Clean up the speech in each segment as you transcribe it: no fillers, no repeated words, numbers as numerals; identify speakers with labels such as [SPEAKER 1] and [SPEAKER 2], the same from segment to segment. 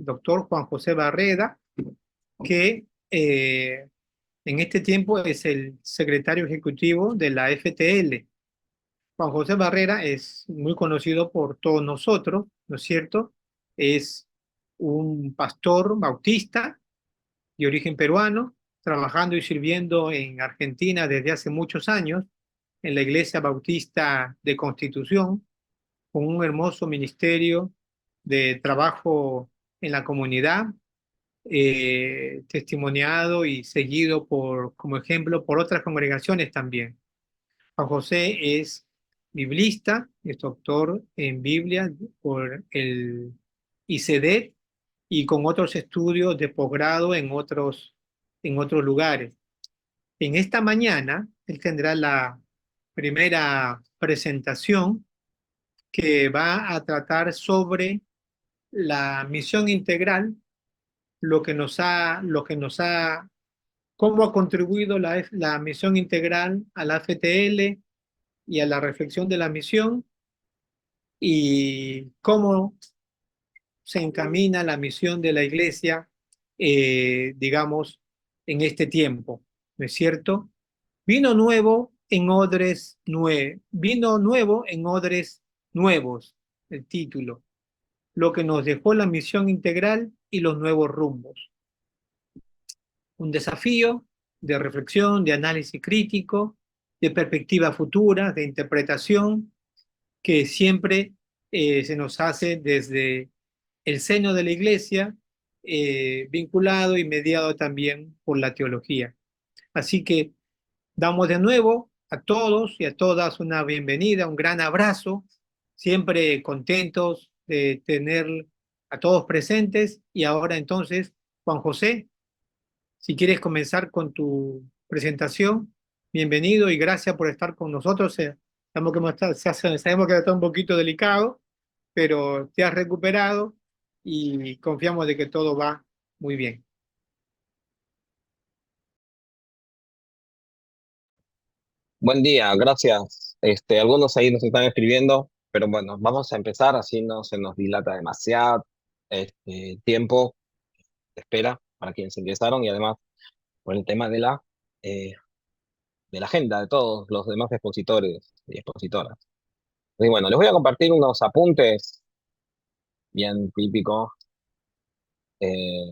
[SPEAKER 1] doctor Juan José Barreda, que en este tiempo es el secretario ejecutivo de la FTL. Juan José Barrera es muy conocido por todos nosotros, ¿no es cierto? Es un pastor bautista de origen peruano, trabajando y sirviendo en Argentina desde hace muchos años en la Iglesia Bautista de Constitución, con un hermoso ministerio de trabajo en la comunidad, testimoniado y seguido como ejemplo por otras congregaciones también. Juan José es biblista, es doctor en Biblia por el ICD y con otros estudios de posgrado en otros lugares. En esta mañana, él tendrá la primera presentación que va a tratar sobre la misión integral, cómo ha contribuido la misión integral a la FTL y a la reflexión de la misión y cómo se encamina la misión de la iglesia, digamos, en este tiempo, ¿no es cierto? Vino nuevo en odres nuevos, el título, lo que nos dejó la misión integral y los nuevos rumbos. Un desafío de reflexión, de análisis crítico, de perspectiva futura, de interpretación, que siempre se nos hace desde el seno de la iglesia, vinculado y mediado también por la teología. Así que damos de nuevo a todos y a todas una bienvenida, un gran abrazo, siempre contentos de tener a todos presentes. Y ahora entonces, Juan José, si quieres comenzar con tu presentación, bienvenido y gracias por estar con nosotros. Sabemos que está un poquito delicado, pero te has recuperado y confiamos de que todo va muy bien.
[SPEAKER 2] Buen día, gracias. Algunos ahí nos están escribiendo, pero bueno, vamos a empezar, así no se nos dilata demasiado tiempo de espera para quienes ingresaron y además por el tema eh, de la agenda de todos los demás expositores y expositoras. Y bueno, les voy a compartir unos apuntes bien típicos. eh,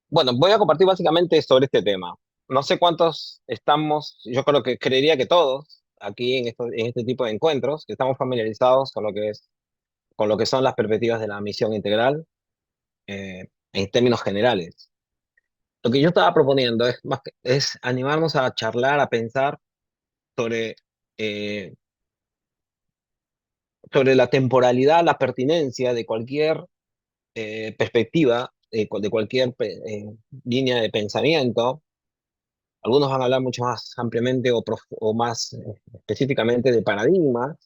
[SPEAKER 2] bueno, voy a compartir básicamente sobre este tema. No sé cuántos estamos, yo creo que creería que todos aquí en este tipo de encuentros, que estamos familiarizados con lo que es con lo que son las perspectivas de la misión integral en términos generales. Lo que yo estaba proponiendo es animarnos a charlar, a pensar sobre, eh, sobre la temporalidad, la pertinencia de cualquier perspectiva, de cualquier línea de pensamiento. Algunos van a hablar mucho más ampliamente o más específicamente de paradigmas,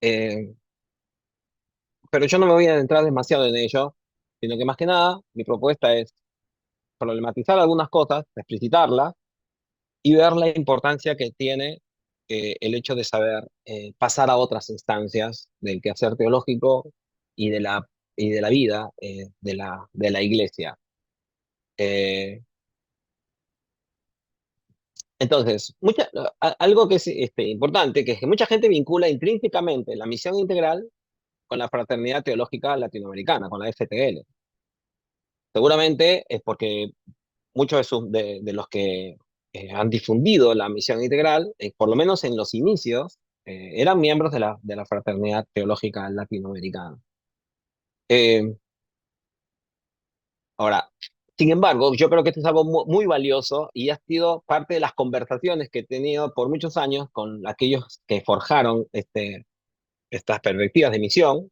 [SPEAKER 2] eh, pero yo no me voy a adentrar demasiado en ello, sino que más que nada mi propuesta es problematizar algunas cosas, explicitarlas y ver la importancia que tiene el hecho de saber pasar a otras instancias del quehacer teológico y y de la vida de la iglesia. Eh, entonces, algo que es importante, que es que mucha gente vincula intrínsecamente la misión integral con la Fraternidad Teológica Latinoamericana, con la FTL. Seguramente es porque muchos de los que han difundido la misión integral, por lo menos en los inicios, eran miembros de de la Fraternidad Teológica Latinoamericana. Eh, ahora, sin embargo, yo creo que esto es algo muy valioso y ha sido parte de las conversaciones que he tenido por muchos años con aquellos que forjaron estas perspectivas de misión,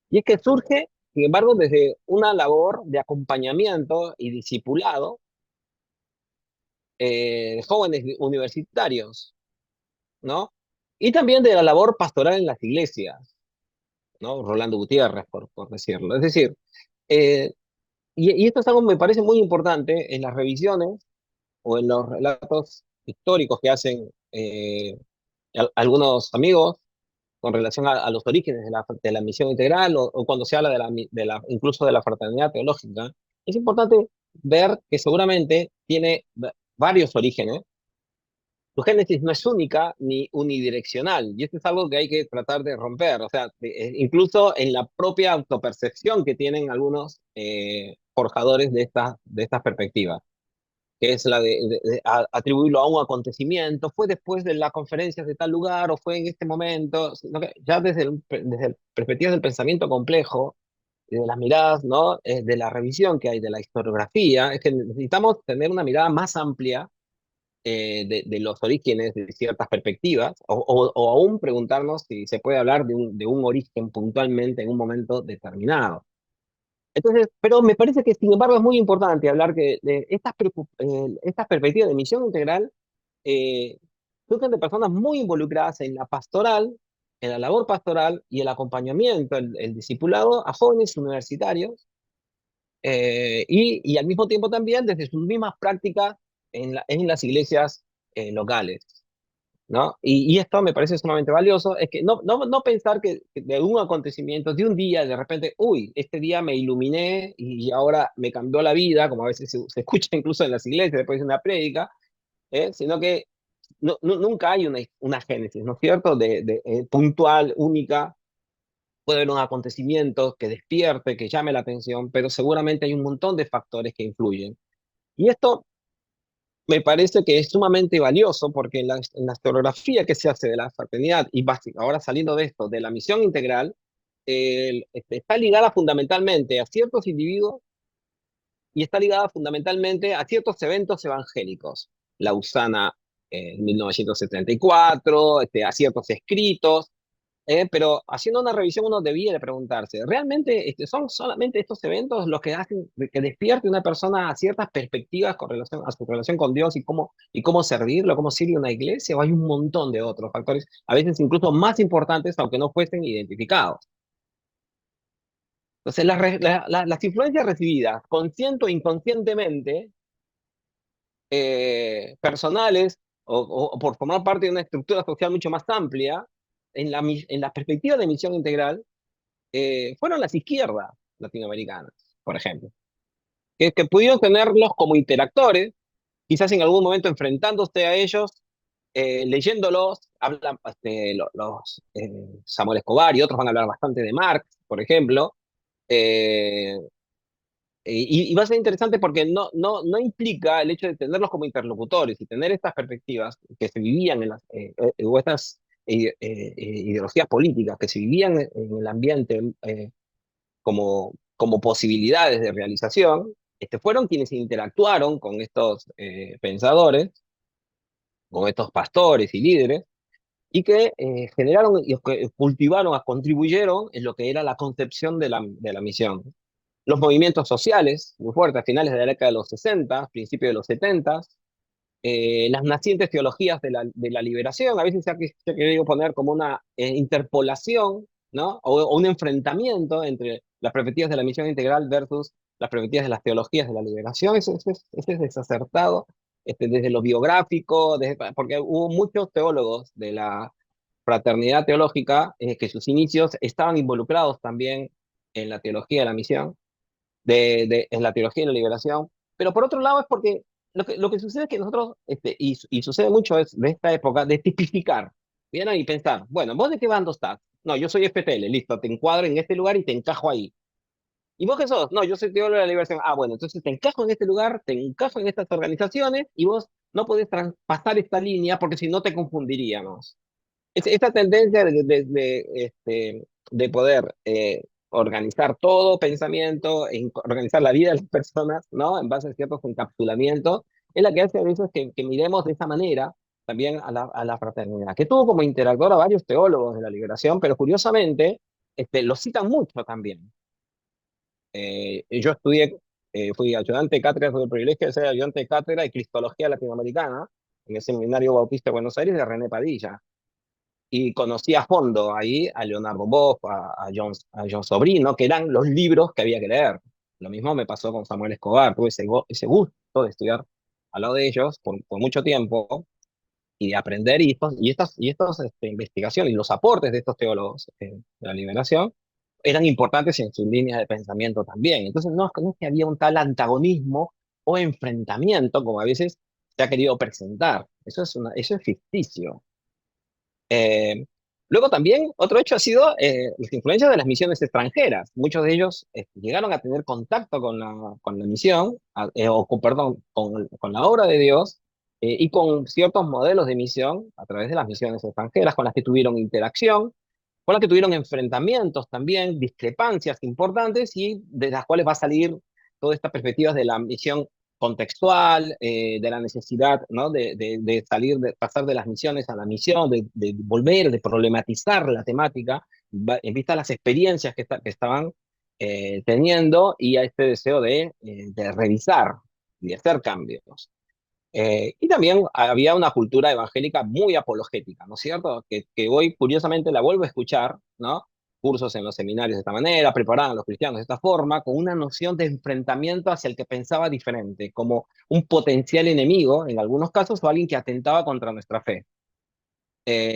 [SPEAKER 2] y es que surge, sin embargo, desde una labor de acompañamiento y discipulado de jóvenes universitarios, ¿no? Y también de la labor pastoral en las iglesias, ¿no? Rolando Gutiérrez, por decirlo. Es decir, eh, y esto es algo que me parece muy importante en las revisiones o en los relatos históricos que hacen algunos amigos. con relación a los orígenes de la misión integral o cuando se habla incluso de la fraternidad teológica, es importante ver que seguramente tiene varios orígenes. Su génesis no es única ni unidireccional, y esto es algo que hay que tratar de romper, o sea, incluso en la propia autopercepción que tienen algunos forjadores de estas perspectivas, que es la de atribuirlo a un acontecimiento, fue después de las conferencias de tal lugar o fue en este momento, sino que ya desde perspectivas del pensamiento complejo y de las miradas, ¿no? De la revisión que hay de la historiografía, es que necesitamos tener una mirada más amplia de los orígenes de ciertas perspectivas, o aún preguntarnos si se puede hablar de un origen puntualmente en un momento determinado. Entonces, pero me parece que, sin embargo, es muy importante hablar que de estas perspectivas de misión integral eh, surgen de personas muy involucradas en la pastoral, en la labor pastoral y el acompañamiento, el discipulado a jóvenes universitarios, y al mismo tiempo también desde sus mismas prácticas en las iglesias locales, ¿no? Y esto me parece sumamente valioso, es que no pensar que de un acontecimiento, de un día, de repente, uy, este día me iluminé y ahora me cambió la vida, como a veces se escucha incluso en las iglesias después de una prédica, sino que nunca hay una génesis, ¿no es cierto?, puntual, única. Puede haber un acontecimiento que despierte, que llame la atención, pero seguramente hay un montón de factores que influyen. Y esto me parece que es sumamente valioso porque en la historiografía que se hace de la fraternidad, y ahora saliendo de esto, de la misión integral, está ligada fundamentalmente a ciertos individuos y está ligada fundamentalmente a ciertos eventos evangélicos. Lausana en 1974, a ciertos escritos, pero haciendo una revisión uno debía de preguntarse, ¿realmente son solamente estos eventos los que hacen que despierte una persona a ciertas perspectivas con relación a su relación con Dios y cómo servirlo, cómo sirve una iglesia? ¿O hay un montón de otros factores, a veces incluso más importantes, aunque no fuesen identificados? Entonces, las influencias recibidas, consciente o inconscientemente, personales o por formar parte de una estructura social mucho más amplia, en la perspectiva de misión integral, fueron las izquierdas latinoamericanas, por ejemplo, que pudieron tenerlos como interactores, quizás en algún momento enfrentándose a ellos, leyéndolos, hablan Samuel Escobar y otros van a hablar bastante de Marx, por ejemplo, eh, y va a ser interesante porque no implica el hecho de tenerlos como interlocutores y tener estas perspectivas que se vivían o estas ideologías políticas que se vivían en el ambiente como posibilidades de realización, fueron quienes interactuaron con estos pensadores, con estos pastores y líderes, y que generaron y que cultivaron, contribuyeron en lo que era la concepción de la misión. Los movimientos sociales, muy fuertes, a finales de la década de los 60, principios de los 70, las nacientes teologías de la liberación, a veces se ha querido poner como una interpolación, ¿no? O un enfrentamiento entre las perspectivas de la misión integral versus las perspectivas de las teologías de la liberación. Eso es desacertado, desde lo biográfico, porque hubo muchos teólogos de la fraternidad teológica que sus inicios estaban involucrados también en la teología de la misión, en la teología de la liberación, pero por otro lado es porque lo que sucede es que nosotros, y sucede mucho es de esta época, de tipificar, ¿bien? Y pensar, bueno, ¿vos de qué bando estás? No, yo soy FPL, listo, te encuadro en este lugar y te encajo ahí. ¿Y vos qué sos? No, yo soy teólogo de la liberación. Ah, bueno, entonces te encajo en este lugar, te encajo en estas organizaciones y vos no podés traspasar esta línea porque si no te confundiríamos. Esta tendencia de poder organizar todo pensamiento, organizar la vida de las personas, ¿no? En base a ciertos encapsulamientos, es la que hace a veces que miremos de esa manera también a la fraternidad, que tuvo como interactor a varios teólogos de la liberación, pero curiosamente lo citan mucho también. Yo estudié, fui ayudante de cátedra, tuve el privilegio de ser ayudante de cátedra de Cristología Latinoamericana en el Seminario Bautista de Buenos Aires de René Padilla. Y conocí a fondo ahí a Leonardo Boff, a John Sobrino, que eran los libros que había que leer. Lo mismo me pasó con Samuel Escobar, tuve ese gusto de estudiar al lado de ellos por mucho tiempo, y de aprender, y estas investigaciones y los aportes de estos teólogos de la liberación eran importantes en sus líneas de pensamiento también. Entonces, no es que había un tal antagonismo o enfrentamiento como a veces se ha querido presentar. Eso es ficticio. Eh, Luego también, otro hecho ha sido las influencias de las misiones extranjeras. Muchos de ellos llegaron a tener contacto con la misión, perdón, con la obra de Dios, y con ciertos modelos de misión a través de las misiones extranjeras, con las que tuvieron interacción, con las que tuvieron enfrentamientos también, discrepancias importantes, y de las cuales va a salir toda esta perspectiva de la misión contextual, de la necesidad, ¿no? de salir, de pasar de las misiones a la misión, de volver, de problematizar la temática, en vista de las experiencias que estaban teniendo, y a este deseo de revisar y de hacer cambios. Y también había una cultura evangélica muy apologética, ¿no es cierto? Que hoy, curiosamente, la vuelvo a escuchar, ¿no? Cursos en los seminarios de esta manera, preparaban a los cristianos de esta forma, con una noción de enfrentamiento hacia el que pensaba diferente, como un potencial enemigo, en algunos casos, o alguien que atentaba contra nuestra fe.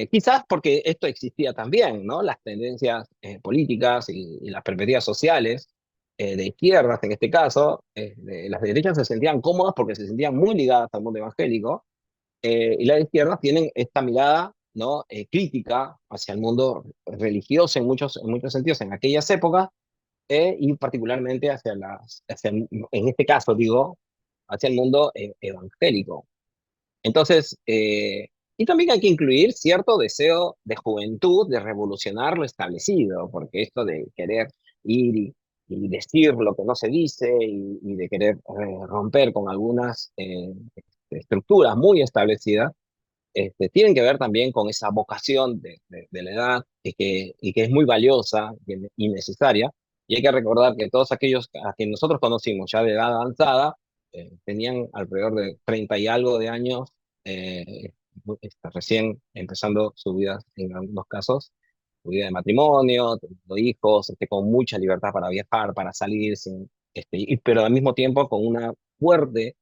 [SPEAKER 2] Quizás porque esto existía también, ¿no? Las tendencias políticas y las perspectivas sociales de izquierdas, en este caso, las de derechas se sentían cómodas porque se sentían muy ligadas al mundo evangélico, y las de izquierdas tienen esta mirada, ¿no? Crítica hacia el mundo religioso en muchos sentidos en aquellas épocas, y particularmente en este caso digo, hacia el mundo evangélico. Entonces, y también hay que incluir cierto deseo de juventud de revolucionar lo establecido, porque esto de querer ir y decir lo que no se dice, y de querer romper con algunas estructuras muy establecidas, tienen que ver también con esa vocación de la edad, y que es muy valiosa y necesaria. Y hay que recordar que todos aquellos a quienes nosotros conocimos ya de edad avanzada, tenían alrededor de 30 y algo de años, eh, recién empezando su vida, en algunos casos, su vida de matrimonio, teniendo hijos, con mucha libertad para viajar, para salir, pero al mismo tiempo con una fuerte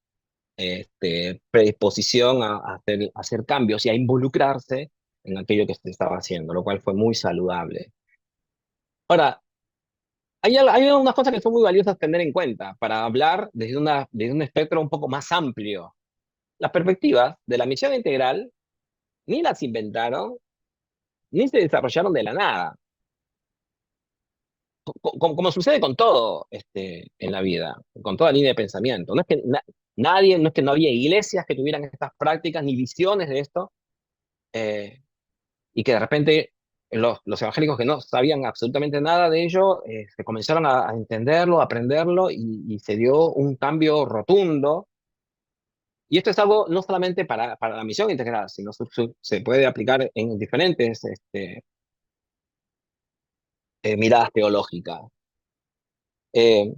[SPEAKER 2] predisposición a hacer cambios y a involucrarse en aquello que se estaba haciendo, lo cual fue muy saludable. Ahora, hay unas cosas que son muy valiosas tener en cuenta para hablar desde un espectro un poco más amplio. Las perspectivas de la misión integral ni las inventaron, ni se desarrollaron de la nada, como sucede con todo en la vida, con toda línea de pensamiento. No es que nadie, no es que no había iglesias que tuvieran estas prácticas, ni visiones de esto, eh, y que de repente los evangélicos que no sabían absolutamente nada de ello, se comenzaron a entenderlo, a aprenderlo, y se dio un cambio rotundo. Y esto es algo no solamente para la misión integral, sino se puede aplicar en diferentes miradas teológicas. Eh,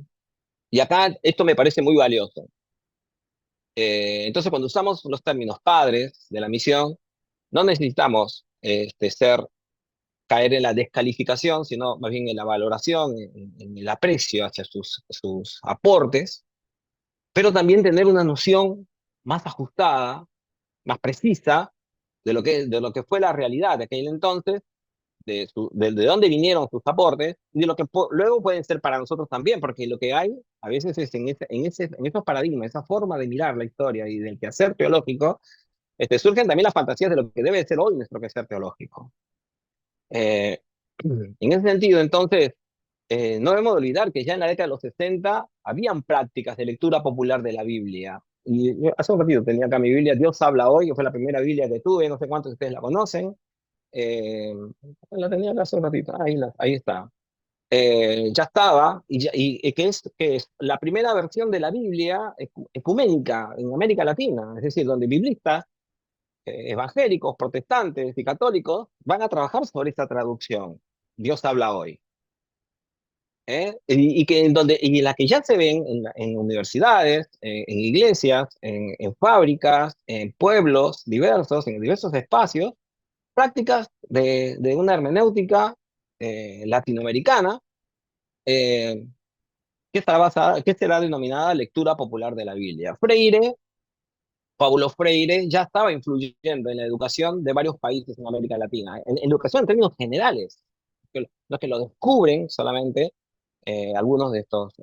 [SPEAKER 2] y acá esto me parece muy valioso. Entonces, cuando usamos los términos padres de la misión, no necesitamos caer en la descalificación, sino más bien en la valoración, en el aprecio hacia sus aportes, pero también tener una noción más ajustada, más precisa de lo que fue la realidad de aquel entonces, de dónde vinieron sus aportes, y de lo que luego pueden ser para nosotros también, porque lo que hay a veces es en esos paradigmas, esa forma de mirar la historia y del quehacer teológico, surgen también las fantasías de lo que debe ser hoy nuestro quehacer teológico. Eh, en ese sentido, entonces, no debemos olvidar que ya en la década de los 60 habían prácticas de lectura popular de la Biblia. Y yo hace un ratito tenía acá mi Biblia, Dios habla hoy, que fue la primera Biblia que tuve, no sé cuántos de ustedes la conocen. Eh, la tenía acá hace un ratito, ahí está. Ya estaba, y que es la primera versión de la Biblia ecuménica en América Latina, es decir, donde biblistas evangélicos, protestantes y católicos van a trabajar sobre esta traducción. Dios habla hoy. Y la que ya se ven en universidades, en iglesias, en fábricas, en pueblos diversos, en diversos espacios, prácticas de una hermenéutica latinoamericana, eh, que será denominada lectura popular de la Biblia. Freire Paulo Freire ya estaba influyendo en la educación de varios países en América Latina, en educación en términos generales. No es que lo descubren solamente algunos de estos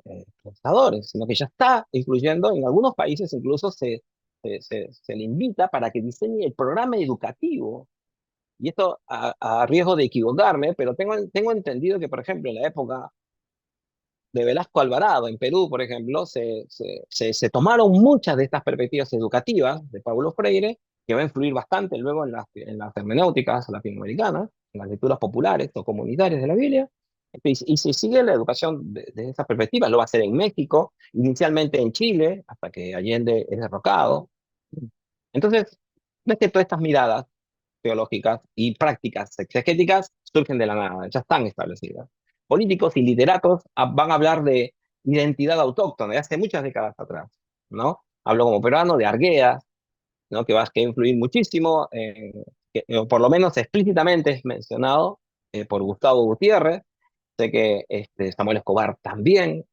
[SPEAKER 2] pensadores, sino que ya está influyendo en algunos países, incluso se le invita para que diseñe el programa educativo. Y esto a riesgo de equivocarme, pero tengo entendido que, por ejemplo, en la época de Velasco Alvarado, en Perú, por ejemplo, se tomaron muchas de estas perspectivas educativas de Paulo Freire, que va a influir bastante luego en las hermenéuticas latinoamericanas, en las lecturas populares o comunitarias de la Biblia. Y se sigue la educación de esa perspectiva, lo va a hacer en México, inicialmente en Chile, hasta que Allende es derrocado. Entonces, ves que todas estas miradas teológicas y prácticas exegéticas surgen de la nada, ya están establecidas. Políticos y literatos van a hablar de identidad autóctona de hace muchas décadas atrás, ¿no? Hablo como peruano de Arguedas, ¿no? Que va a influir muchísimo, por lo menos explícitamente es mencionado por Gustavo Gutiérrez. Sé que Samuel Escobar también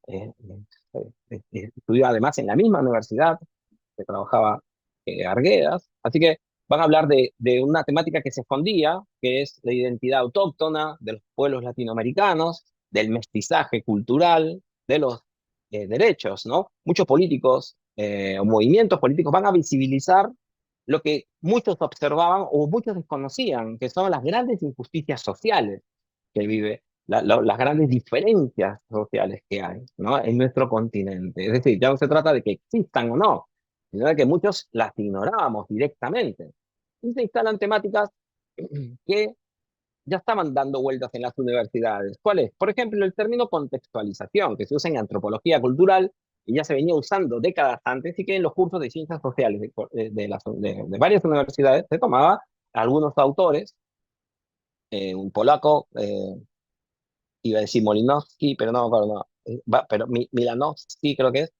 [SPEAKER 2] estudió además en la misma universidad que trabajaba Arguedas. Así que van a hablar de una temática que se escondía, que es la identidad autóctona de los pueblos latinoamericanos, del mestizaje cultural, de los derechos, ¿no? Muchos políticos o movimientos políticos van a visibilizar lo que muchos observaban o muchos desconocían, que son las grandes injusticias sociales que vive, las grandes diferencias sociales que hay, ¿no? En nuestro continente. Es decir, ya no se trata de que existan o no, sino de que muchos las ignorábamos directamente. Y se instalan temáticas que ya estaban dando vueltas en las universidades. ¿Cuál es? Por ejemplo, el término contextualización, que se usa en antropología cultural y ya se venía usando décadas antes y que en los cursos de ciencias sociales de varias universidades se tomaba algunos autores, un polaco, iba a decir Molinowski, pero no, no, pero Milanowski creo que es,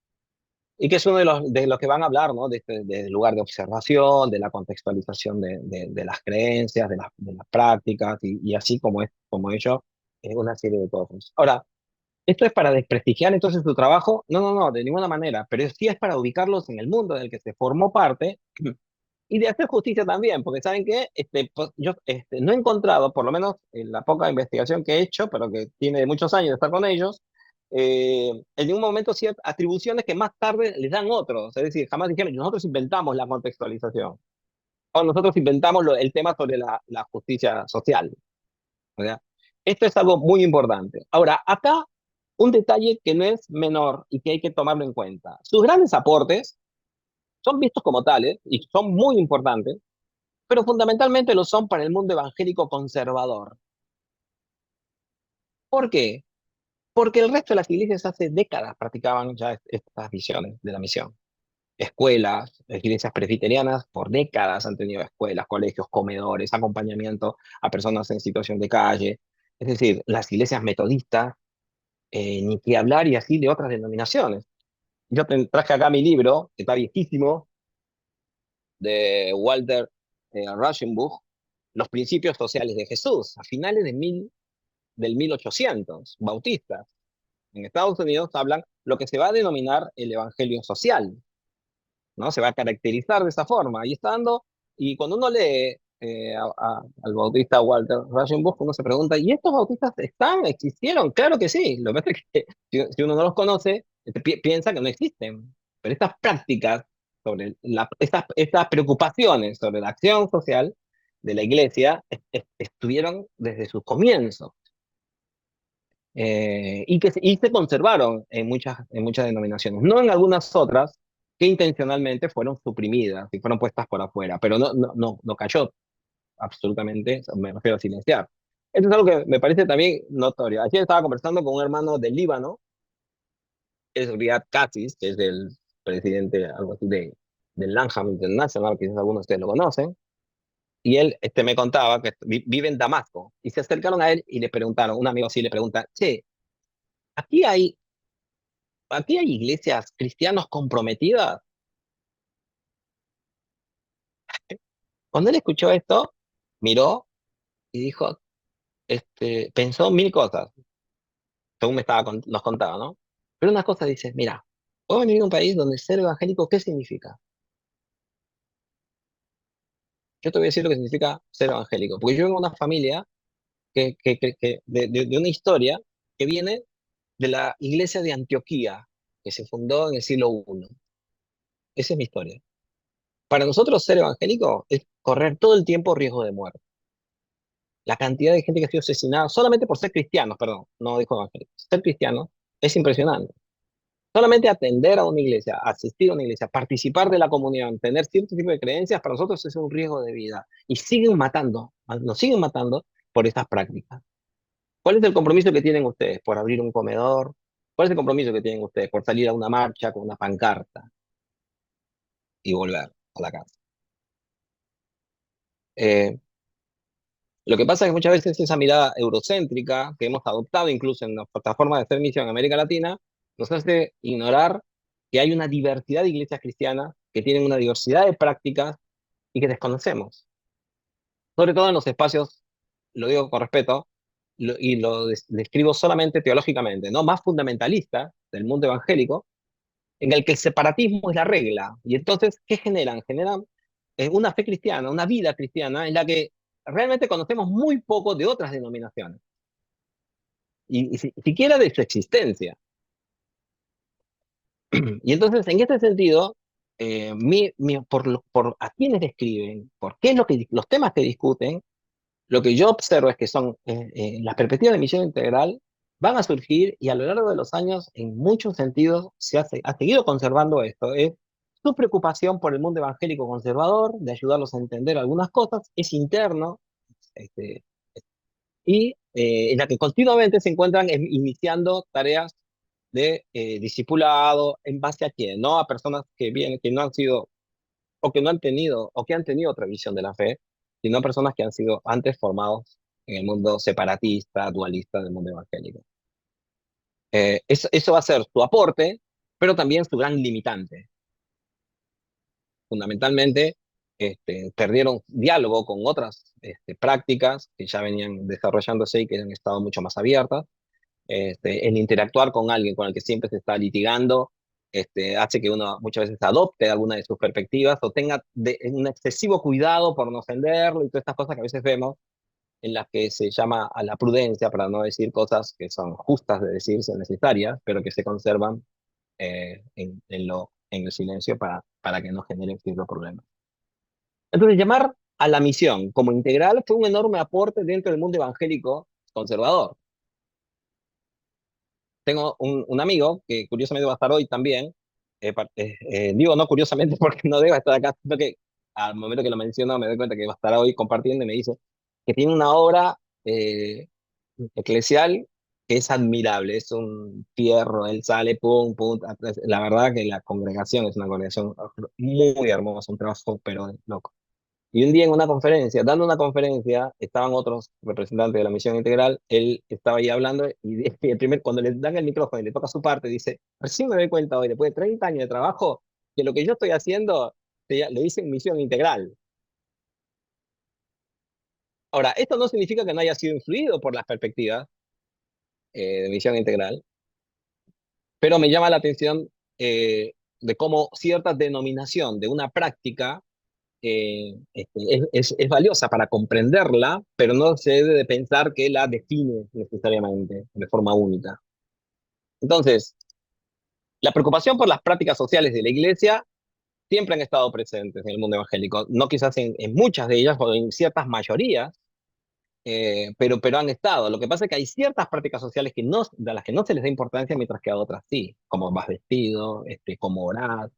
[SPEAKER 2] y que es uno de los que van a hablar, ¿no? Del lugar de observación, de la contextualización de las creencias, de las prácticas, y así como es, como ello, una serie de cosas. Ahora, ¿esto es para desprestigiar entonces su trabajo? No, no, no, de ninguna manera, pero sí es para ubicarlos en el mundo del que se formó parte y de hacer justicia también, porque saben que yo no he encontrado, por lo menos en la poca investigación que he hecho, pero que tiene muchos años de estar con ellos, en ningún momento ciertas atribuciones que más tarde les dan otros. Es decir, jamás dijeron, nosotros inventamos la contextualización, o nosotros inventamos el tema sobre la justicia social. O sea, esto es algo muy importante. Ahora, acá un detalle que no es menor y que hay que tomarlo en cuenta. Sus grandes aportes son vistos como tales y son muy importantes, pero fundamentalmente lo son para el mundo evangélico conservador. ¿Por qué? Porque el resto de las iglesias hace décadas practicaban ya estas visiones de la misión. Escuelas, iglesias presbiterianas por décadas han tenido escuelas, colegios, comedores, acompañamiento a personas en situación de calle. Es decir, las iglesias metodistas, ni que hablar y así de otras denominaciones. Yo traje acá mi libro, que está viejísimo, de Walter Rauschenbusch, Los principios sociales de Jesús, a finales del 1800, bautistas. En Estados Unidos hablan lo que se va a denominar el evangelio social, ¿no? Se va a caracterizar de esa forma. Y está dando, y cuando uno lee al bautista Walter Rauschenbusch, uno se pregunta, ¿y estos bautistas existieron? Claro que sí. Lo que pasa es que si uno no los conoce, piensa que no existen. Pero estas prácticas sobre estas preocupaciones sobre la acción social de la iglesia estuvieron desde sus comienzos. Y se conservaron en muchas denominaciones, no en algunas otras que intencionalmente fueron suprimidas y fueron puestas por afuera, pero no cayó absolutamente, me refiero a silenciar. Esto es algo que me parece también notorio. Ayer estaba conversando con un hermano del Líbano, es Riyad Khattis, que es el presidente algo así del Lanham International, quizás algunos de ustedes lo conocen, y él me contaba que vive en Damasco, y se acercaron a él y le preguntaron, un amigo así le pregunta, che, aquí hay aquí hay iglesias cristianos comprometidas. Cuando él escuchó esto, miró y dijo, pensó mil cosas, según nos contaba, ¿no? Pero una cosa dice, mira, voy a venir a un país donde ser evangélico, ¿qué significa? Yo te voy a decir lo que significa ser evangélico, porque yo vengo de una familia de una historia que viene de la iglesia de Antioquía, que se fundó en el siglo I. Esa es mi historia. Para nosotros ser evangélico es correr todo el tiempo riesgo de muerte. La cantidad de gente que ha sido asesinada solamente por ser cristianos, perdón, no dijo evangélico, ser cristiano es impresionante. Solamente atender a una iglesia, asistir a una iglesia, participar de la comunión, tener cierto tipo de creencias, para nosotros es un riesgo de vida. Y siguen matando, nos siguen matando por estas prácticas. ¿Cuál es el compromiso que tienen ustedes por abrir un comedor? ¿Cuál es el compromiso que tienen ustedes por salir a una marcha con una pancarta y volver a la casa? Eh, lo que pasa es que muchas veces esa mirada eurocéntrica que hemos adoptado incluso en las plataformas de hacer misión en América Latina nos hace ignorar que hay una diversidad de iglesias cristianas que tienen una diversidad de prácticas y que desconocemos. Sobre todo en los espacios, lo digo con respeto, y lo describo solamente teológicamente, ¿no? Más fundamentalista del mundo evangélico, en el que el separatismo es la regla. Y entonces, ¿qué generan? Generan una fe cristiana, una vida cristiana, en la que realmente conocemos muy poco de otras denominaciones, y siquiera de su existencia. Y entonces, en este sentido, por a quiénes describen, por qué es lo que, los temas que discuten, lo que yo observo es que son las perspectivas de misión integral van a surgir y a lo largo de los años, en muchos sentidos, ha seguido conservando esto. Es su preocupación por el mundo evangélico conservador, de ayudarlos a entender algunas cosas, es interno, este, y en la que continuamente se encuentran iniciando tareas de discipulado, en base a quién, ¿no? A personas que vienen, que no han sido o que no han tenido, o que han tenido otra visión de la fe, sino personas que han sido antes formados en el mundo separatista, dualista del mundo evangélico. Eso va a ser su aporte, pero también su gran limitante. Fundamentalmente, perdieron diálogo con otras prácticas que ya venían desarrollándose y que han estado mucho más abiertas. El interactuar con alguien con el que siempre se está litigando, hace que uno muchas veces adopte alguna de sus perspectivas o tenga un excesivo cuidado por no ofenderlo y todas estas cosas que a veces vemos en las que se llama a la prudencia para no decir cosas que son justas de decirse, necesarias, pero que se conservan en el silencio para que no generen ciertos problemas. Entonces, llamar a la misión como integral fue un enorme aporte dentro del mundo evangélico conservador. Tengo un amigo que curiosamente va a estar hoy también. Digo no curiosamente porque no debe estar acá, sino que al momento que lo menciono me doy cuenta que va a estar hoy compartiendo y me dice que tiene una obra eclesial que es admirable, es un fierro, él sale, pum, pum. La verdad que la congregación es una congregación muy hermosa, un trabajo pero loco. Y un día en una conferencia, dando una conferencia, estaban otros representantes de la misión integral, él estaba ahí hablando y cuando le dan el micrófono y le toca su parte, dice, recién me doy cuenta hoy, después de 30 años de trabajo, que lo que yo estoy haciendo le dicen misión integral. Ahora, esto no significa que no haya sido influido por las perspectivas de misión integral, pero me llama la atención de cómo cierta denominación de una práctica es valiosa para comprenderla, pero no se debe de pensar que la define necesariamente de forma única. Entonces, la preocupación por las prácticas sociales de la iglesia siempre han estado presentes en el mundo evangélico, no quizás en muchas de ellas o en ciertas mayorías, pero han estado. Lo que pasa es que hay ciertas prácticas sociales de las que no se les da importancia, mientras que a otras sí, como vas vestido, cómo orar,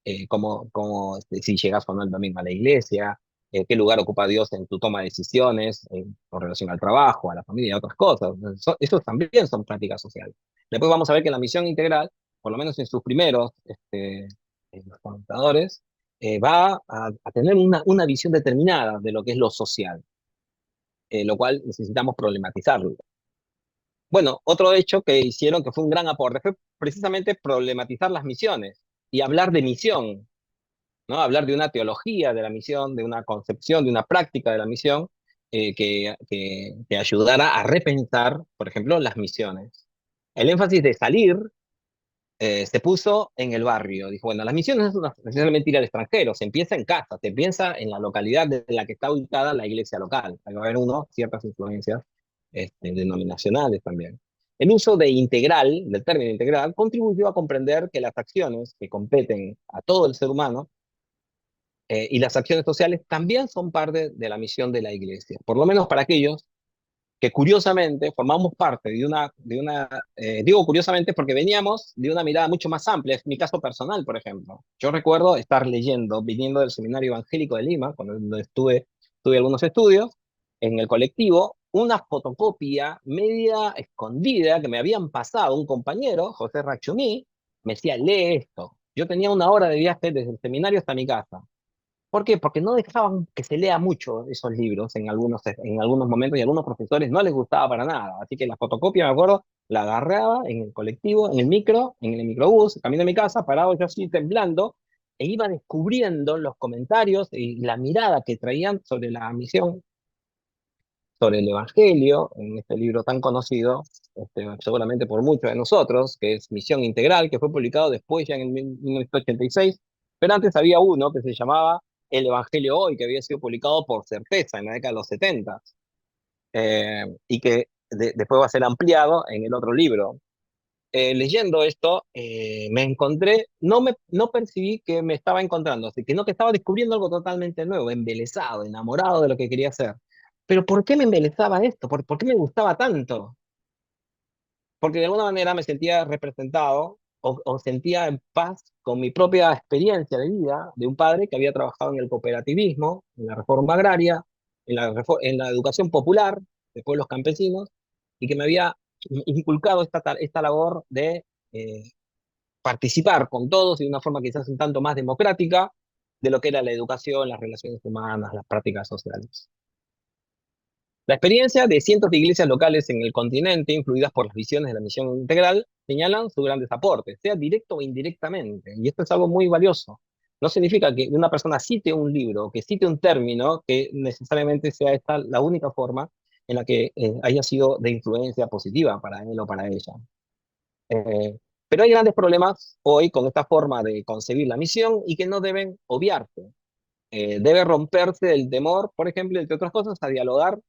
[SPEAKER 2] si llegas o no el domingo a la iglesia, qué lugar ocupa Dios en tu toma de decisiones, con relación al trabajo, a la familia y a otras cosas. Esos también son prácticas sociales. Después vamos a ver que la misión integral, por lo menos en sus primeros los comentadores, va a tener una visión determinada de lo que es lo social, lo cual necesitamos problematizarlo. Bueno, otro hecho que hicieron que fue un gran aporte fue precisamente problematizar las misiones y hablar de misión, ¿no? Hablar de una teología de la misión, de una concepción, de una práctica de la misión, que ayudara a repensar, por ejemplo, las misiones. El énfasis de salir se puso en el barrio. Dijo, bueno, las misiones no es una, necesariamente ir al extranjero, se empieza en casa, se piensa en la localidad en la que está ubicada la iglesia local. Hay que haber uno, ciertas influencias denominacionales también. El uso de integral, del término integral, contribuyó a comprender que las acciones que competen a todo el ser humano y las acciones sociales también son parte de la misión de la iglesia, por lo menos para aquellos que curiosamente formamos parte digo curiosamente porque veníamos de una mirada mucho más amplia, es mi caso personal, por ejemplo. Yo recuerdo estar leyendo, viniendo del Seminario Evangélico de Lima, cuando tuve algunos estudios, en el colectivo, una fotocopia media escondida que me habían pasado un compañero, José Rachumí, me decía, lee esto. Yo tenía una hora de viaje desde el seminario hasta mi casa. ¿Por qué? Porque no dejaban que se lea mucho esos libros en algunos momentos y a algunos profesores no les gustaba para nada. Así que la fotocopia, me acuerdo, la agarraba en el colectivo, en el microbús, camino a mi casa, parado yo así temblando, e iba descubriendo los comentarios y la mirada que traían sobre la misión, sobre el Evangelio, en este libro tan conocido, seguramente por muchos de nosotros, que es Misión Integral, que fue publicado después ya en el 1986, pero antes había uno que se llamaba El Evangelio Hoy, que había sido publicado por Certeza en la década de los 70, y que después va a ser ampliado en el otro libro. Leyendo esto, me encontré, no percibí que me estaba encontrando, así que no que estaba descubriendo algo totalmente nuevo, embelesado, enamorado de lo que quería hacer. Pero ¿por qué me embelesaba esto? ¿Por qué me gustaba tanto? Porque de alguna manera me sentía representado o sentía en paz con mi propia experiencia de vida de un padre que había trabajado en el cooperativismo, en la reforma agraria, en la educación popular de pueblos campesinos, y que me había inculcado esta labor de eh, participar con todos y de una forma quizás un tanto más democrática de lo que era la educación, las relaciones humanas, las prácticas sociales. La experiencia de cientos de iglesias locales en el continente, influidas por las visiones de la misión integral, señalan sus grandes aportes, sea directo o indirectamente. Y esto es algo muy valioso. No significa que una persona cite un libro, que cite un término, que necesariamente sea esta la única forma en la que haya sido de influencia positiva para él o para ella. Eh, pero hay grandes problemas hoy con esta forma de concebir la misión y que no deben obviarse. Debe romperse el temor, por ejemplo, entre otras cosas, a dialogar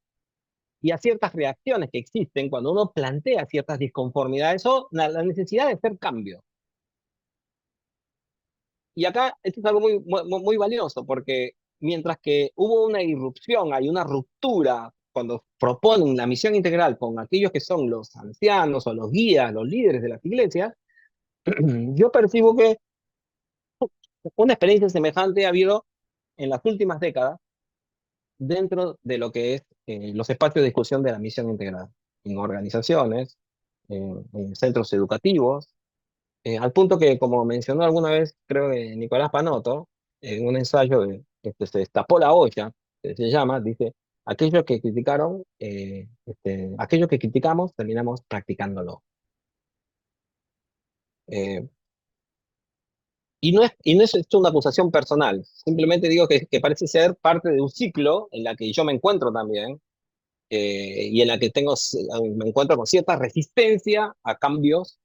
[SPEAKER 2] y a ciertas reacciones que existen cuando uno plantea ciertas disconformidades o la necesidad de hacer cambio. Y acá esto es algo muy valioso, porque mientras que hubo una irrupción, hay una ruptura cuando proponen la misión integral con aquellos que son los ancianos o los guías, los líderes de las iglesias, yo percibo que una experiencia semejante ha habido en las últimas décadas dentro de lo que es los espacios de discusión de la misión integral, en organizaciones, en centros educativos, al punto que, como mencionó alguna vez, creo que Nicolás Panotto, en un ensayo se destapó la olla, que se llama, dice, aquello que criticamos terminamos practicándolo. Eh, y no es esto una acusación personal, simplemente digo que parece ser parte de un ciclo en la que yo me encuentro también, y en la que me encuentro con cierta resistencia a cambios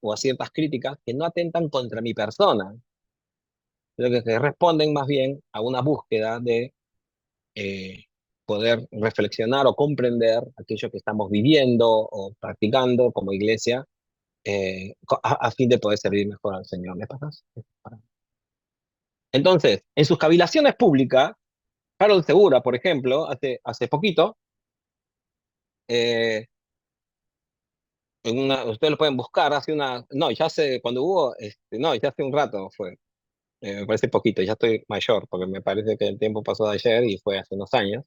[SPEAKER 2] o a ciertas críticas que no atentan contra mi persona, sino que responden más bien a una búsqueda de eh, poder reflexionar o comprender aquello que estamos viviendo o practicando como iglesia, a fin de poder servir mejor al Señor. ¿Me pasas? Entonces, en sus cavilaciones públicas, Harold Segura, por ejemplo, hace poquito, eh, ustedes lo pueden buscar, no, cuando hubo, no, ya hace un rato fue, me parece poquito, ya estoy mayor, porque me parece que el tiempo pasó de ayer y fue hace unos años.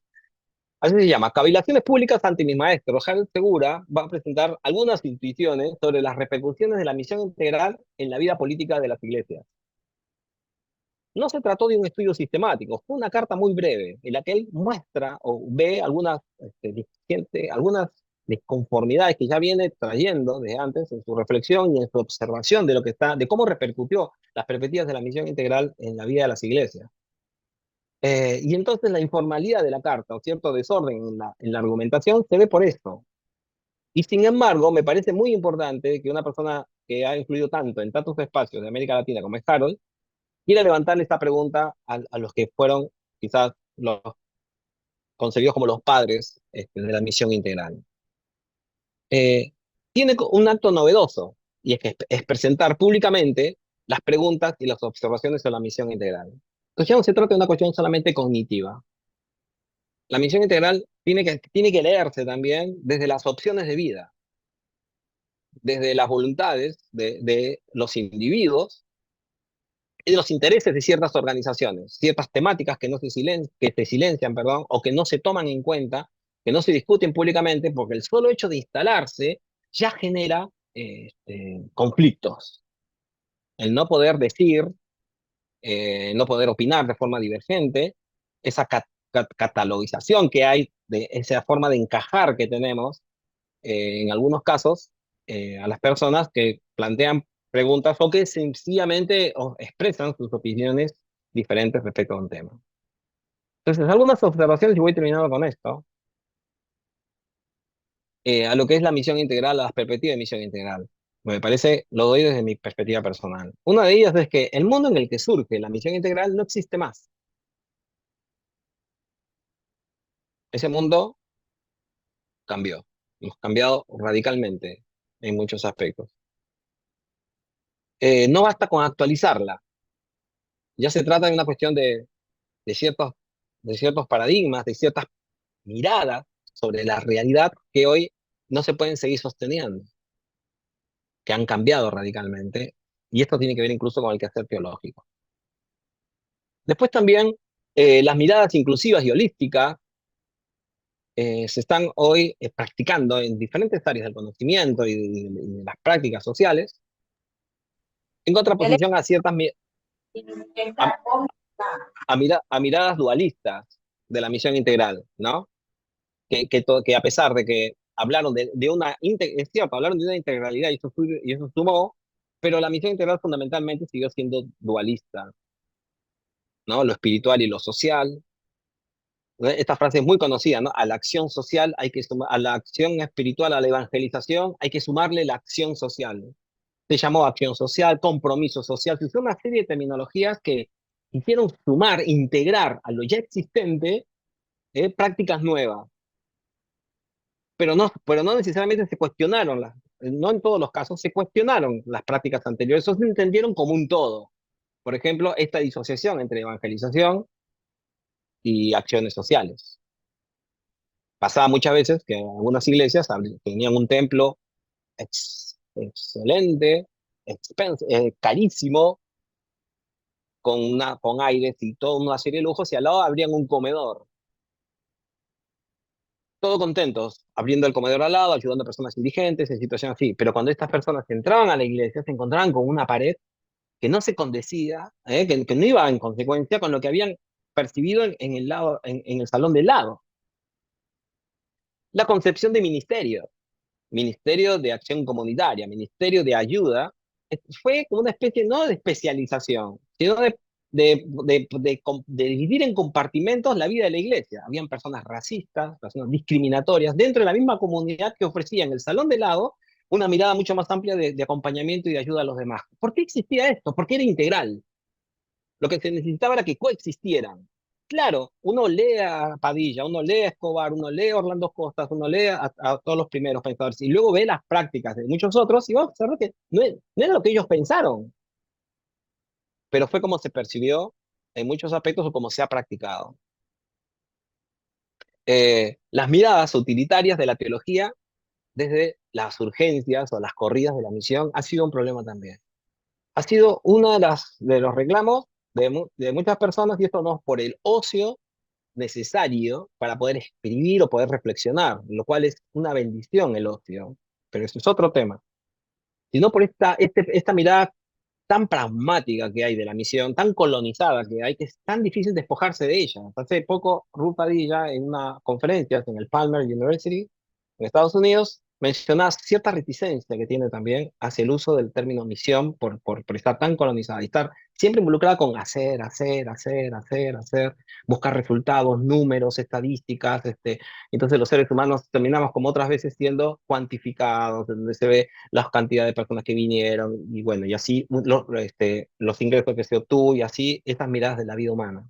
[SPEAKER 2] Así se llama, Cavilaciones Públicas ante mis maestros. Harold Segura va a presentar algunas intuiciones sobre las repercusiones de la misión integral en la vida política de las iglesias. No se trató de un estudio sistemático, fue una carta muy breve en la que él muestra o ve algunas disconformidades que ya viene trayendo desde antes en su reflexión y en su observación de cómo repercutió las perspectivas de la misión integral en la vida de las iglesias. Y entonces la informalidad de la carta o cierto desorden en la argumentación se ve por esto. Y sin embargo, me parece muy importante que una persona que ha influido tanto en tantos espacios de América Latina como es Harold, quiere levantarle esta pregunta a los que fueron quizás los concebidos como los padres de la misión integral. Eh, Tiene un acto novedoso, y es que es presentar públicamente las preguntas y las observaciones de la misión integral. Entonces ya no se trata de una cuestión solamente cognitiva. La misión integral tiene que leerse también desde las opciones de vida, desde las voluntades de los individuos y de los intereses de ciertas organizaciones, ciertas temáticas que, no se que se silencian, perdón, o que no se toman en cuenta, que no se discuten públicamente, porque el solo hecho de instalarse ya genera conflictos. El no poder decir, no poder opinar de forma divergente, esa catalogización que hay, de esa forma de encajar que tenemos, en algunos casos, a las personas que plantean preguntas o que sencillamente expresan sus opiniones diferentes respecto a un tema. Entonces, algunas observaciones, y voy terminando con esto, a lo que es la misión integral, a las perspectivas de misión integral. Me parece, lo doy desde mi perspectiva personal. Una de ellas es que el mundo en el que surge la misión integral no existe más. Ese mundo cambió. Hemos cambiado radicalmente en muchos aspectos. No basta con actualizarla. Ya se trata de una cuestión de ciertos, de ciertos paradigmas, de ciertas miradas sobre la realidad que hoy no se pueden seguir sosteniendo, que han cambiado radicalmente, y esto tiene que ver incluso con el quehacer teológico. Después también las miradas inclusivas y holísticas se están hoy practicando en diferentes áreas del conocimiento y de las prácticas sociales, en contraposición a ciertas a, a miradas dualistas de la misión integral, ¿no? Que a pesar de que hablaron de una, es cierto, hablaron de una integralidad y eso sumó, pero la misión integral fundamentalmente siguió siendo dualista, ¿no? Lo espiritual y lo social. ¿No? Esta frase es muy conocida, ¿no? A la acción social hay que sumar, a la acción espiritual, a la evangelización, hay que sumarle la acción social. Se llamó acción social, compromiso social, se usó una serie de terminologías que hicieron sumar, integrar a lo ya existente prácticas nuevas, pero no necesariamente se cuestionaron, no en todos los casos se cuestionaron las prácticas anteriores, eso se entendieron como un todo. Por ejemplo, esta disociación entre evangelización y acciones sociales. Pasaba muchas veces que algunas iglesias tenían un templo excelente, carísimo, con aires y toda una serie de lujos, y al lado abrían un comedor. Todos contentos, abriendo el comedor al lado, ayudando a personas indigentes en situaciones así. Pero cuando estas personas entraban a la iglesia, se encontraban con una pared que no se condecía, que no iba en consecuencia con lo que habían percibido en el lado, en el salón del lado. La concepción de ministerio, ministerio de acción comunitaria, ministerio de ayuda, fue como una especie no de especialización, sino de dividir en compartimentos la vida de la iglesia. Habían personas racistas, personas discriminatorias dentro de la misma comunidad que ofrecían el salón de lado una mirada mucho más amplia de acompañamiento y de ayuda a los demás. ¿Por qué existía esto? Porque era integral. Lo que se necesitaba era que coexistieran. Claro, uno lee a Padilla, uno lee a Escobar, uno lee a Orlando Costas, uno lee a todos los primeros pensadores y luego ve las prácticas de muchos otros y va a observar que no era lo que ellos pensaron, pero fue como se percibió en muchos aspectos o como se ha practicado. Las miradas utilitarias de la teología desde las urgencias o las corridas de la misión ha sido un problema también. Ha sido uno de los reclamos de muchas personas, y esto no es por el ocio necesario para poder escribir o poder reflexionar, lo cual es una bendición el ocio, pero eso es otro tema, sino por esta mirada tan pragmática que hay de la misión, tan colonizada que hay, que es tan difícil despojarse de ella. Hace poco, Ruth Padilla, en una conferencia en el Palmer University, en Estados Unidos, mencionabas cierta reticencia que tiene también hacia el uso del término misión por estar tan colonizada y estar siempre involucrada con hacer, buscar resultados, números, estadísticas. Entonces los seres humanos terminamos como otras veces siendo cuantificados, donde se ve la cantidad de personas que vinieron y bueno, y así los ingresos que se obtuvo y así estas miradas de la vida humana.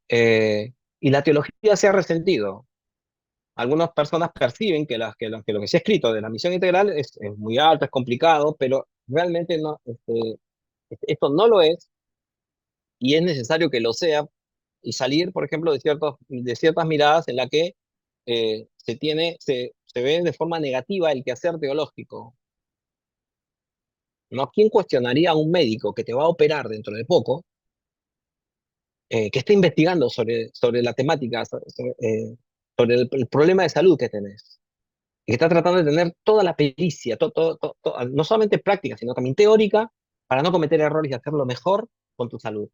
[SPEAKER 2] Y la teología se ha resentido. Algunas personas perciben que lo que se ha escrito de la misión integral es muy alto, es complicado, pero realmente no, esto no lo es y es necesario que lo sea y salir, por ejemplo, de ciertas miradas en la que se ve de forma negativa el quehacer teológico. ¿No? ¿Quién cuestionaría a un médico que te va a operar dentro de poco, que está investigando sobre la temática, sobre el problema de salud que tenés? Y que está tratando de tener toda la pericia, no solamente práctica, sino también teórica, para no cometer errores y hacerlo mejor con tu salud.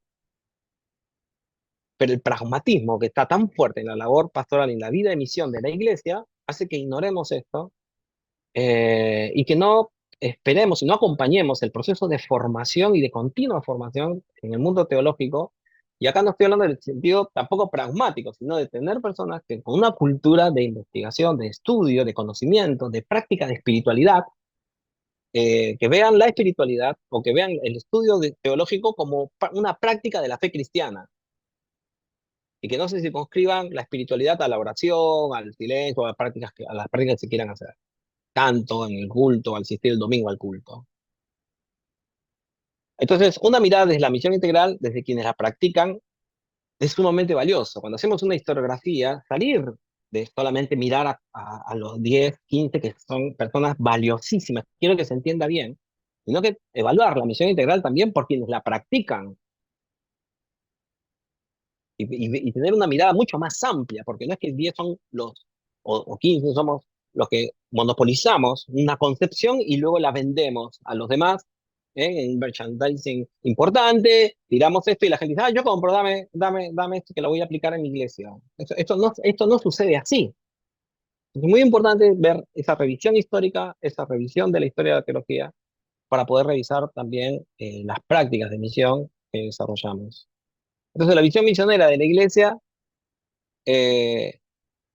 [SPEAKER 2] Pero el pragmatismo que está tan fuerte en la labor pastoral y en la vida de misión de la iglesia hace que ignoremos esto y que no esperemos y no acompañemos el proceso de formación y de continua formación en el mundo teológico. Y acá no estoy hablando del sentido tampoco pragmático, sino de tener personas que con una cultura de investigación, de estudio, de conocimiento, de práctica de espiritualidad, que vean la espiritualidad o que vean el estudio teológico como una práctica de la fe cristiana y que no se circunscriban la espiritualidad a la oración, al silencio, a las prácticas que se quieran hacer, tanto en el culto, al asistir el domingo al culto. Entonces, una mirada desde la misión integral, desde quienes la practican, es sumamente valioso. Cuando hacemos una historiografía, salir de solamente mirar a los 10, 15 que son personas valiosísimas, quiero que se entienda bien, sino que evaluar la misión integral también por quienes la practican y tener una mirada mucho más amplia, porque no es que 10 son o 15 somos los que monopolizamos una concepción y luego la vendemos a los demás en merchandising importante, tiramos esto y la gente dice, yo compro, dame esto que lo voy a aplicar en mi iglesia. Esto no sucede así. Es muy importante ver esa revisión histórica, esa revisión de la historia de la teología, para poder revisar también las prácticas de misión que desarrollamos. Entonces, la visión misionera de la iglesia eh,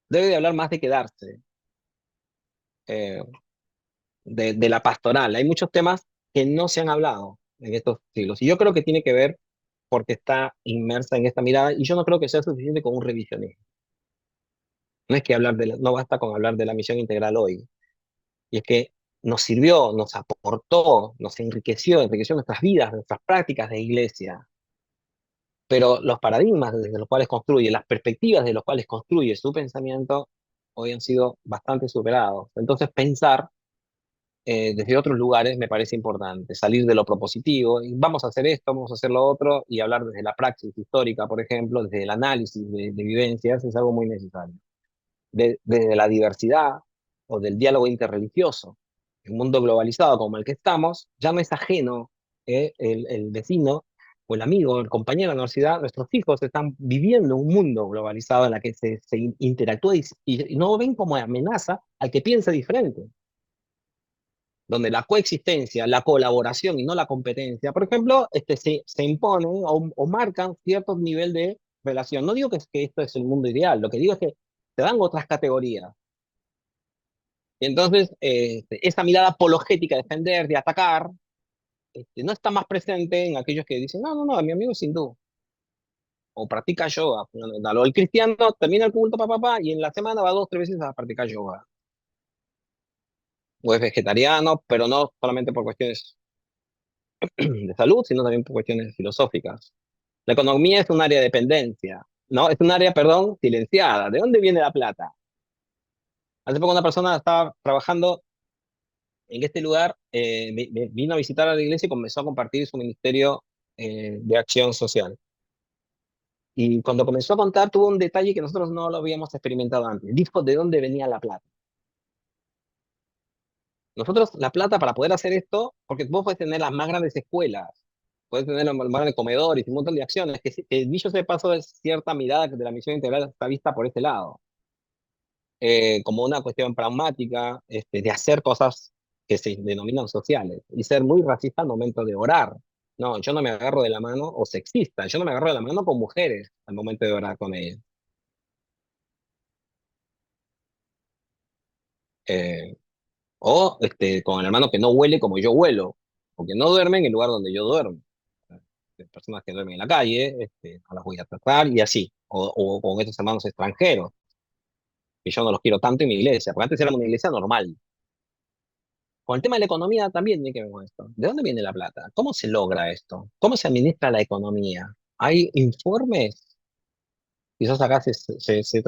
[SPEAKER 2] debe de hablar más de quedarse, eh, de la pastoral. Hay muchos temas que no se han hablado en estos siglos. Y yo creo que tiene que ver porque está inmersa en esta mirada y yo no creo que sea suficiente con un revisionismo. No es que no basta con hablar de la misión integral hoy. Y es que nos sirvió, nos aportó, nos enriqueció nuestras vidas, nuestras prácticas de iglesia. Pero los paradigmas desde los cuales construye, las perspectivas de los cuales construye su pensamiento, hoy han sido bastante superados. Entonces, pensar desde otros lugares me parece importante, salir de lo propositivo, y vamos a hacer esto, vamos a hacer lo otro, y hablar desde la praxis histórica, por ejemplo, desde el análisis de vivencias, es algo muy necesario. Desde la diversidad o del diálogo interreligioso. En un mundo globalizado como el que estamos, ya no es ajeno el vecino o el amigo, el compañero de la universidad, nuestros hijos están viviendo un mundo globalizado en el que se interactúa y no ven como amenaza al que piensa diferente, donde la coexistencia, la colaboración y no la competencia, por ejemplo, se imponen o marcan cierto nivel de relación. No digo que esto es el mundo ideal, lo que digo es que se dan otras categorías. Y entonces, esa mirada apologética de defender, de atacar, no está más presente en aquellos que dicen, no, mi amigo es hindú, o practica yoga. El cristiano termina el culto, y en la semana va 2 o 3 veces a practicar yoga. O es vegetariano, pero no solamente por cuestiones de salud, sino también por cuestiones filosóficas. La economía es un área de dependencia, ¿no? Es un área, perdón, silenciada. ¿De dónde viene la plata? Hace poco una persona estaba trabajando en este lugar, vino a visitar a la iglesia y comenzó a compartir su ministerio de acción social. Y cuando comenzó a contar, tuvo un detalle que nosotros no lo habíamos experimentado antes. Dijo de dónde venía la plata. Nosotros, la plata para poder hacer esto, porque vos puedes tener las más grandes escuelas, puedes tener los más grandes comedores y un montón de acciones, que dicho sea de paso, es cierta mirada de la misión integral está vista por este lado. como una cuestión pragmática, de hacer cosas que se denominan sociales y ser muy racista al momento de orar. No, yo no me agarro de la mano, o sexista, yo no me agarro de la mano con mujeres al momento de orar con ellas. Eh, con el hermano que no huele como yo huelo, o que no duerme en el lugar donde yo duermo. Personas que duermen en la calle, no las voy a tratar y así. O con estos hermanos extranjeros, que yo no los quiero tanto en mi iglesia, porque antes era una iglesia normal. Con el tema de la economía también tiene que ver con esto. ¿De dónde viene la plata? ¿Cómo se logra esto? ¿Cómo se administra la economía? ¿Hay informes? Quizás acá se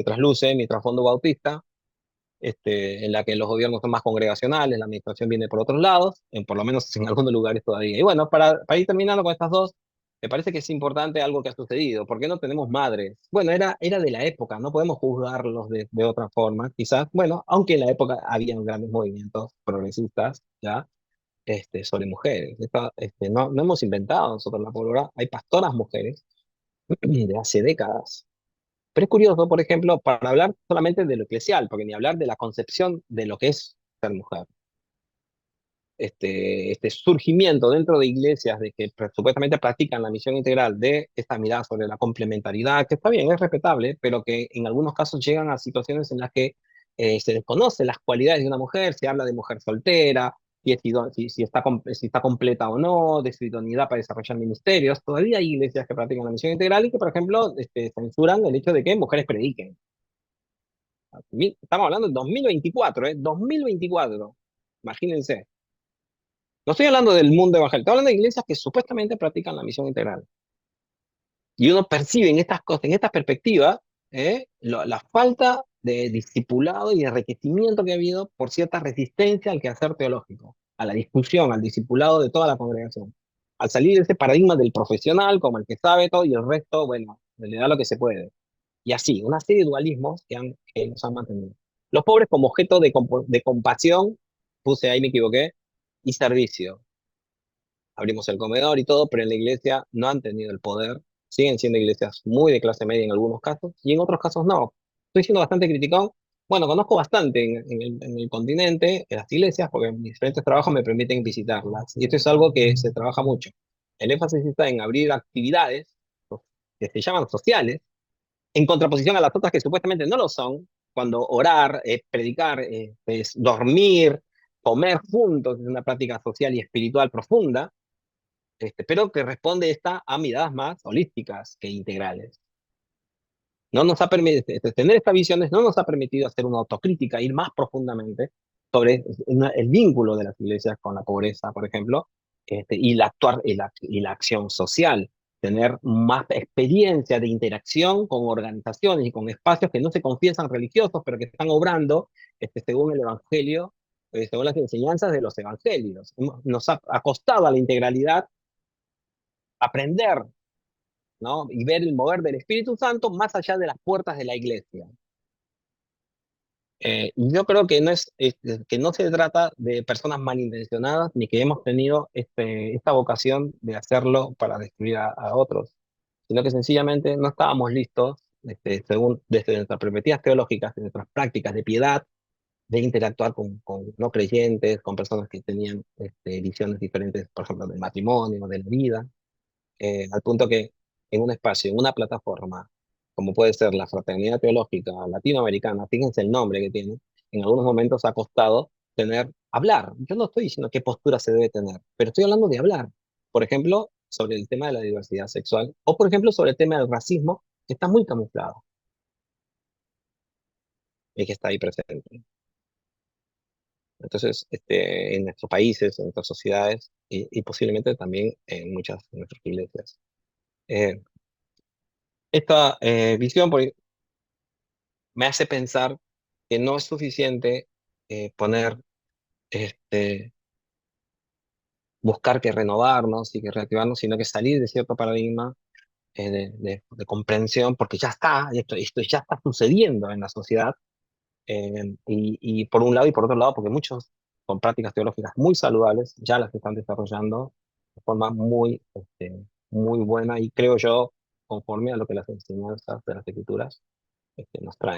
[SPEAKER 2] trasluce mi trasfondo bautista, en la que los gobiernos son más congregacionales, la administración viene por otros lados, por lo menos en algunos lugares todavía. Y bueno, para ir terminando con estas dos, me parece que es importante algo que ha sucedido. ¿Por qué no tenemos madres? Bueno, era de la época, no podemos juzgarlos de otra forma, quizás. Bueno, aunque en la época habían grandes movimientos progresistas, ¿ya? Sobre mujeres. No hemos inventado nosotros la pólvora, hay pastoras mujeres de hace décadas. Pero es curioso, por ejemplo, para hablar solamente de lo eclesial, porque ni hablar de la concepción de lo que es ser mujer. Este surgimiento dentro de iglesias de que supuestamente practican la misión integral de esta mirada sobre la complementariedad, que está bien, es respetable, pero que en algunos casos llegan a situaciones en las que se desconoce las cualidades de una mujer, se habla de mujer soltera, si está completa o no, de su idoneidad para desarrollar ministerios. Todavía hay iglesias que practican la misión integral y que, por ejemplo, censuran el hecho de que mujeres prediquen. Estamos hablando de 2024, ¿eh? 2024. Imagínense. No estoy hablando del mundo evangélico, estoy hablando de iglesias que supuestamente practican la misión integral. Y uno percibe en estas cosas, en esta perspectiva, la falta de discipulado y de enriquecimiento que ha habido por cierta resistencia al quehacer teológico, a la discusión, al discipulado de toda la congregación. Al salir de ese paradigma del profesional como el que sabe todo y el resto, bueno, le da lo que se puede. Y así, una serie de dualismos que nos han mantenido. Los pobres como objeto de compasión, puse ahí, me equivoqué, y servicio. Abrimos el comedor y todo, pero en la iglesia no han tenido el poder. Siguen siendo iglesias muy de clase media en algunos casos y en otros casos no. Estoy siendo bastante criticado. Bueno, conozco bastante en el continente, en las iglesias, porque mis diferentes trabajos me permiten visitarlas. Y esto es algo que se trabaja mucho. El énfasis está en abrir actividades que se llaman sociales, en contraposición a las otras que supuestamente no lo son, cuando orar, predicar, dormir, comer juntos es una práctica social y espiritual profunda, pero que responde esta a miradas más holísticas que integrales. No nos ha permitido, tener estas visiones no nos ha permitido hacer una autocrítica, ir más profundamente sobre el vínculo de las iglesias con la pobreza, por ejemplo, y la acción social, tener más experiencia de interacción con organizaciones y con espacios que no se confiesan religiosos, pero que están obrando según el Evangelio, según las enseñanzas de los evangelios. Nos ha costado a la integralidad aprender, ¿no? Y ver el mover del Espíritu Santo más allá de las puertas de la iglesia. Y yo creo que que no se trata de personas malintencionadas ni que hemos tenido esta vocación de hacerlo para destruir a otros, sino que sencillamente no estábamos listos, desde nuestras perspectivas teológicas, de nuestras prácticas de piedad, de interactuar con no creyentes, con personas que tenían visiones diferentes, por ejemplo, del matrimonio, de la vida, al punto que en un espacio, en una plataforma, como puede ser la Fraternidad Teológica Latinoamericana, fíjense el nombre que tiene, en algunos momentos ha costado hablar. Yo no estoy diciendo qué postura se debe tener, pero estoy hablando de hablar. Por ejemplo, sobre el tema de la diversidad sexual, o por ejemplo, sobre el tema del racismo, que está muy camuflado y que está ahí presente. Entonces, en nuestros países, en nuestras sociedades y posiblemente también en muchas de nuestras iglesias. Eh, esta visión, me hace pensar que no es suficiente poner, este, buscar que renovarnos y que reactivarnos, sino que salir de cierto paradigma de comprensión, porque ya está, esto ya está sucediendo en la sociedad, y por un lado y por otro lado, porque muchos con prácticas teológicas muy saludables ya las están desarrollando de forma muy buena y creo yo, conforme a lo que las enseñanzas de las escrituras nos traen.